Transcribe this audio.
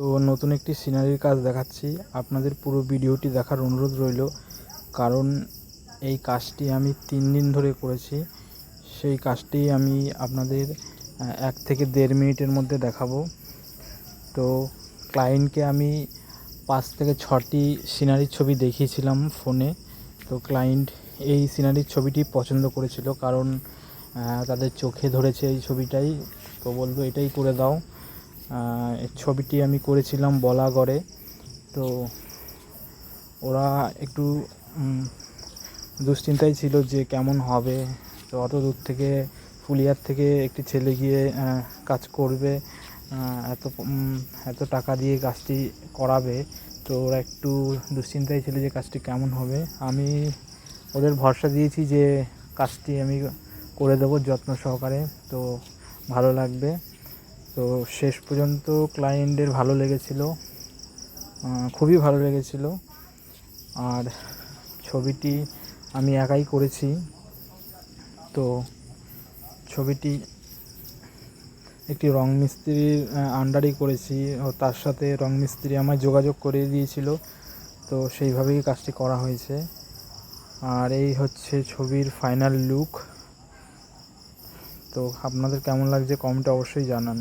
তো নতুন একটি সিনারির কাজ দেখাচ্ছি, আপনাদের পুরো ভিডিওটি দেখার অনুরোধ রইল। কারণ এই কাজটি আমি 3 দিন ধরে করেছি। সেই কাজটি আমি আপনাদের 1 থেকে 1.5 মিনিটের মধ্যে দেখাবো। তো ক্লায়েন্টকে আমি 5 থেকে 6টি সিনারির ছবি দেখিয়েছিলাম ফোনে। তো ক্লায়েন্ট এই সিনারির ছবিটি পছন্দ করেছিল, কারণ তাদের চোখে ধরেছে এই ছবিটাই। তো বললো এটাই করে দাও। এই ছবিটি আমি করেছিলাম বলাগড়ে। তো ওরা একটু দুশ্চিন্তায় ছিল যে কেমন হবে। তো অত দূর থেকে ফুলিয়ার থেকে একটি ছেলে গিয়ে কাজ করবে, এত টাকা দিয়ে কাজটি করাবে। তো ওরা একটু দুশ্চিন্তায় ছিল যে কাজটি কেমন হবে। আমি ওদের ভরসা দিয়েছি যে কাজটি আমি করে দেবো যত্ন সহকারে, তো ভালো লাগবে। তো শেষ পর্যন্ত ক্লায়েন্টের ভালো লেগেছিল, খুবই ভালো লেগেছিল। আর ছবিটি আমি একাই করেছি। তো ছবিটি একটি রং মিস্ত্রির আন্ডারেই করেছি, ও তার সাথে রং মিস্ত্রি আমায় যোগাযোগ করে দিয়েছিল। তো সেইভাবেই কাজটি করা হয়েছে। আর এই হচ্ছে ছবির ফাইনাল লুক। তো আপনাদের কেমন লাগছে কমেন্টে অবশ্যই জানান।